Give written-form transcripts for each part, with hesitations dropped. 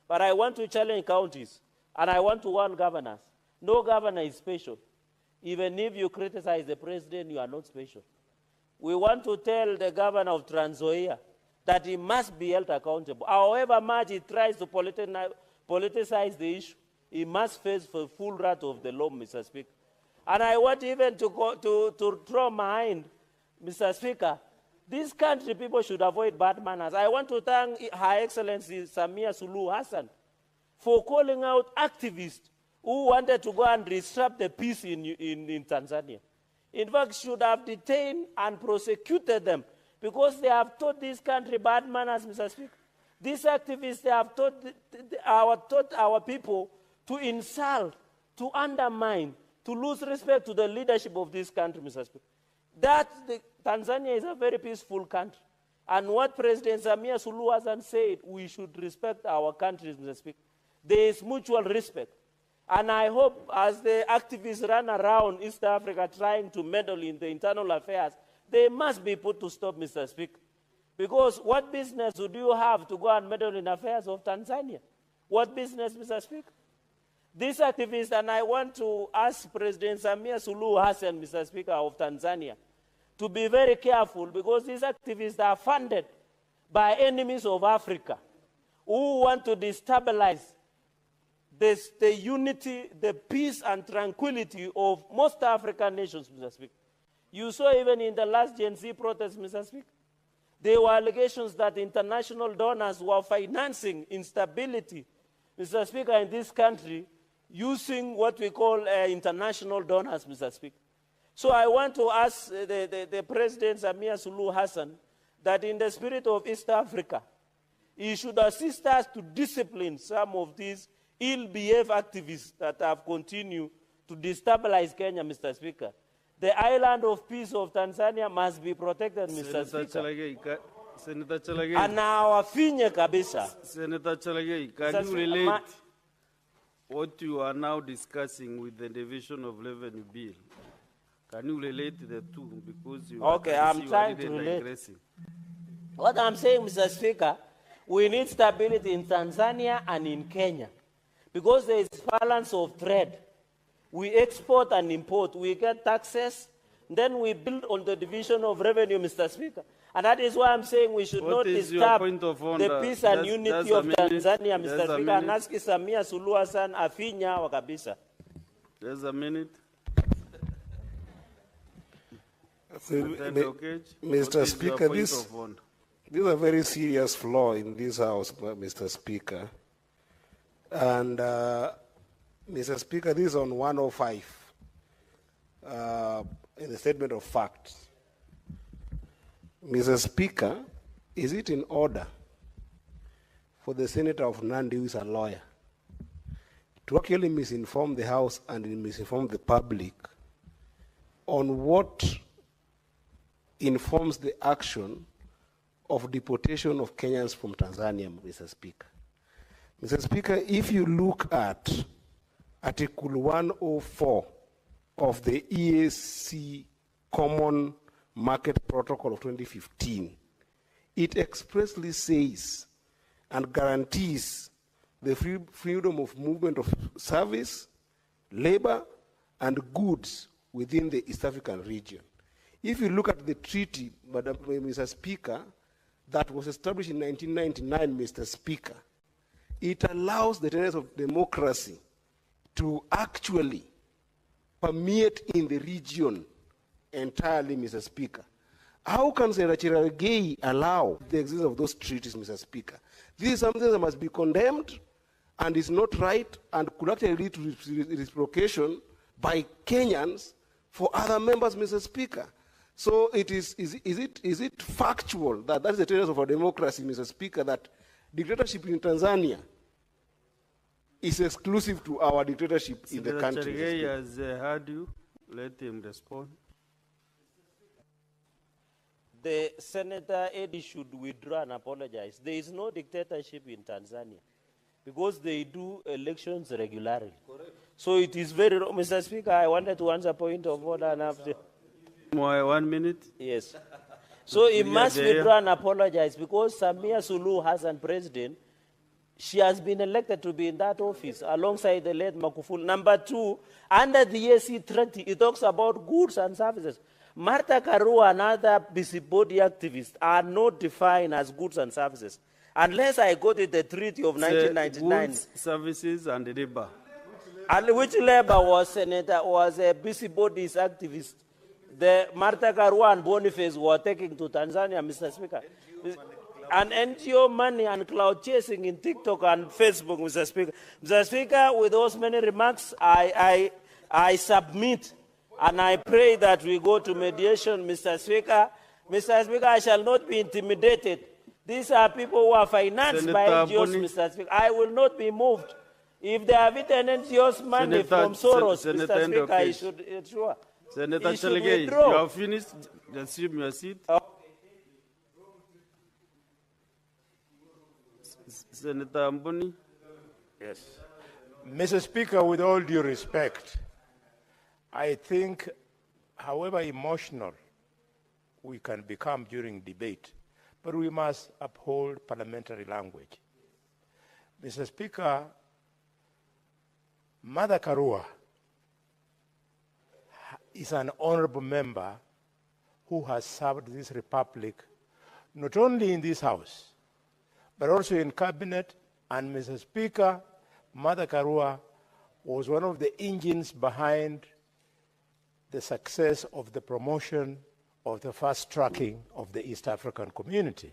But I want to challenge counties, and I want to warn governors. No governor is special. Even if you criticize the president, you are not special. We want to tell the governor of Trans Nzoia that he must be held accountable. However much he tries to politicize the issue, he must face the full wrath of the law, Mr. Speaker. And I want even to throw behind, Mr. Speaker, this country people should avoid bad manners. I want to thank Her Excellency Samia Suluhu Hassan for calling out activists who wanted to go and disrupt the peace in Tanzania. In fact, should have detained and prosecuted them because they have taught this country bad manners, Mr. Speaker. These activists, they have taught our people to insult, to undermine, to lose respect to the leadership of this country, Mr. Speaker. Tanzania is a very peaceful country. And what President Samia Suluhu Hassan said, we should respect our countries, Mr. Speaker. There is mutual respect. And I hope as the activists run around East Africa trying to meddle in the internal affairs, they must be put to stop, Mr. Speaker. Because what business would you have to go and meddle in affairs of Tanzania? What business, Mr. Speaker? These activists, and I want to ask President Samia Suluhu Hassan, Mr. Speaker, of Tanzania, to be very careful because these activists are funded by enemies of Africa who want to destabilize the unity, the peace and tranquility of most African nations, Mr. Speaker. You saw even in the last Gen Z protest, Mr. Speaker, there were allegations that international donors were financing instability, Mr. Speaker, in this country using what we call international donors, Mr. Speaker. So I want to ask the President Samia Suluhu Hassan that in the spirit of East Africa, he should assist us to discipline some of these ill-behaved activists that have continued to destabilize Kenya, Mr. Speaker. The island of peace of Tanzania must be protected, Mr. Speaker. Senator Chalagay. And our finye kabisa. Senator Chalagay, can you relate what you are now discussing with the Division of Revenue Bill? Can you relate the two? Because you I'm trying to relate. Digressing. What I'm saying, Mr. Speaker, we need stability in Tanzania and in Kenya. Because there is balance of trade. We export and import. We get taxes. Then we build on the division of revenue, Mr. Speaker. And that is why I'm saying we should not disturb the peace and unity of Tanzania, Mr. Speaker. And ask Samia Suluhu Hassan afinya wakabisa. There's a minute. Mr. Speaker, this is a very serious flaw in this House, Mr. Speaker. And, Mr. Speaker, this is on 105 in the statement of facts. Mr. Speaker, is it in order for the Senator of Nandi, who is a lawyer, to actually misinform the House and misinform the public on what informs the action of deportation of Kenyans from Tanzania, Mr. Speaker? Mr. Speaker, if you look at Article 104 of the EAC Common Market Protocol of 2015, it expressly says and guarantees the freedom of movement of service, labor, and goods within the East African region. If you look at the treaty, Mr. Speaker, that was established in 1999, Mr. Speaker, it allows the tenets of democracy to actually permeate in the region entirely, Mr. Speaker. How can Senator Chalagay allow the existence of those treaties, Mr. Speaker? This is something that must be condemned and is not right and could actually lead to reciprocation by Kenyans for other members, Mr. Speaker. So is it factual that that is the tenets of our democracy, Mr. Speaker, that dictatorship in Tanzania is exclusive to our dictatorship in the country? Senator Chalagay has heard you. Let him respond. The Senator Eddie should withdraw and apologize. There is no dictatorship in Tanzania because they do elections regularly. Correct. So it is very wrong. Mr. Speaker, I wanted to answer point of order and after. 1 minute? Yes. So he must withdraw and apologize because Samia Suluhu Hassan, president, She has been elected to be in that office alongside the late Magufuli. Number two, under the AC Treaty, it talks about goods and services. Martha Karua and other busybody activists are not defined as goods and services. Unless I go to the Treaty of 1999. Goods, services, and labor. And which labor was a busybodies activist? The Martha Karua and Boniface were taking to Tanzania, Mr. Speaker. And NGO money and cloud chasing in TikTok and Facebook, Mr. Speaker. Mr. Speaker, with those many remarks, I submit and I pray that we go to mediation, Mr. Speaker. Mr. Speaker, I shall not be intimidated. These are people who are financed Senator by NGOs, Boni. Mr. Speaker. I will not be moved. If they have eaten NGOs money from Soros, Mr. Speaker, he should ensure. Senator He should Chalegei, withdraw. you have finished. Assume your seat. Senator Mboni. Yes. Mr. Speaker, with all due respect, I think, however emotional we can become during debate, but we must uphold parliamentary language. Mr. Speaker, Mother Karua is an honorable member who has served this republic not only in this House, but also in cabinet. And Mr. Speaker, Mother Karua was one of the engines behind the success of the promotion of the fast tracking of the East African community.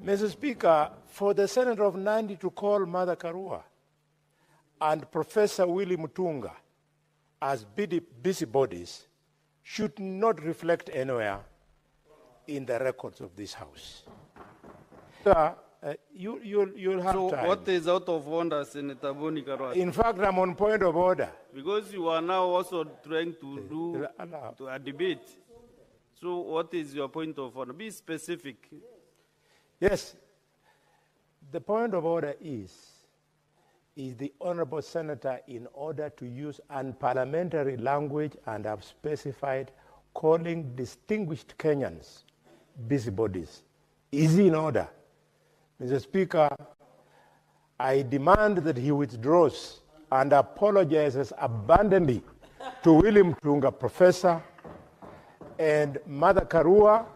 Mr. Speaker, for the Senator of Nandi to call Mother Karua and Professor Willie Mutunga as busybodies should not reflect anywhere in the records of this House. You'll have So time. what is out of order, Senator Boni Karua? In fact, I'm on point of order. Because you are now also trying to do a debate. So what is your point of order? Be specific. Yes. The point of order is the Honorable Senator, in order to use unparliamentary language, and have specified calling distinguished Kenyans busybodies, is in order. Mr. Speaker, I demand that he withdraws and apologizes abundantly to William Tunga, Professor, and Mother Karua.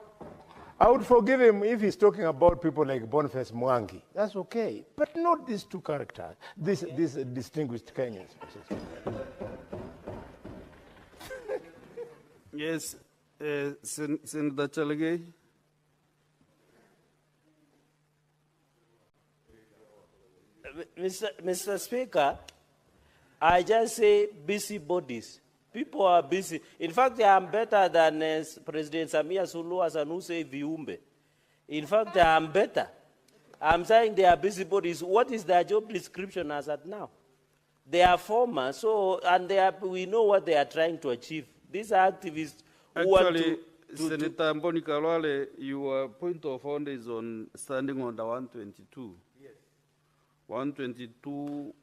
I would forgive him if he's talking about people like Boniface Mwangi. That's okay. But not these two characters, these distinguished Kenyans. Yes, Senator Chalegei. Mr. Speaker, I just say busybodies. People are busy. In fact, I am better than President Samia Suluhu Hassan, who say viumbe. In fact, I am better. I'm saying they are busybodies. What is their job description as at now? They are former, so, and we know what they are trying to achieve. These are activists who want to Senator Mboni Karua, your point of order is on standing on the 122. Yes. 122,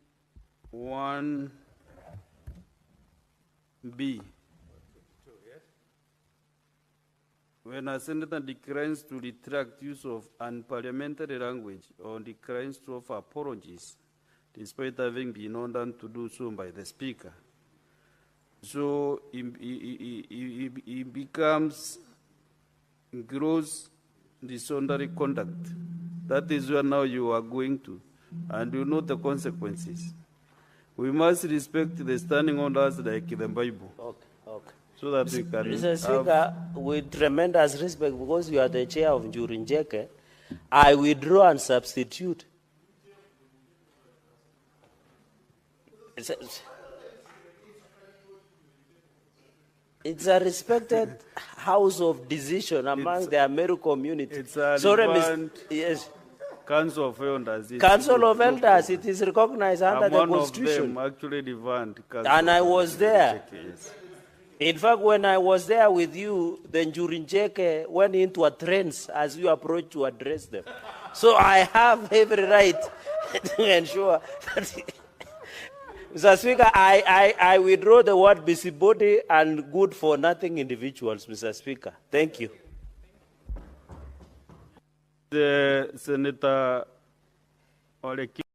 1B. When a senator declines to retract use of unparliamentary language or declines to offer apologies, despite having been ordered to do so by the Speaker, so he becomes gross disorderly conduct. That is where now you are going to, and you know the consequences. We must respect the standing orders like the Bible. Okay, okay. So that we can. Mr. Speaker, with tremendous respect, because you are the chair of Njuri Njeke, I withdraw and substitute. It's a respected house of decision among the Ameru community. It's a yes. Council of Elders. Council of Elders, it is recognized under the Constitution. One of them actually revamped. And I was there. Yes. In fact, when I was there with you, the Njuri Njeke went into a trance as you approached to address them. So I have every right to ensure that. Mr. Speaker, I withdraw the word busybody and good for nothing individuals, Mr. Speaker. Thank you. The Senator Ole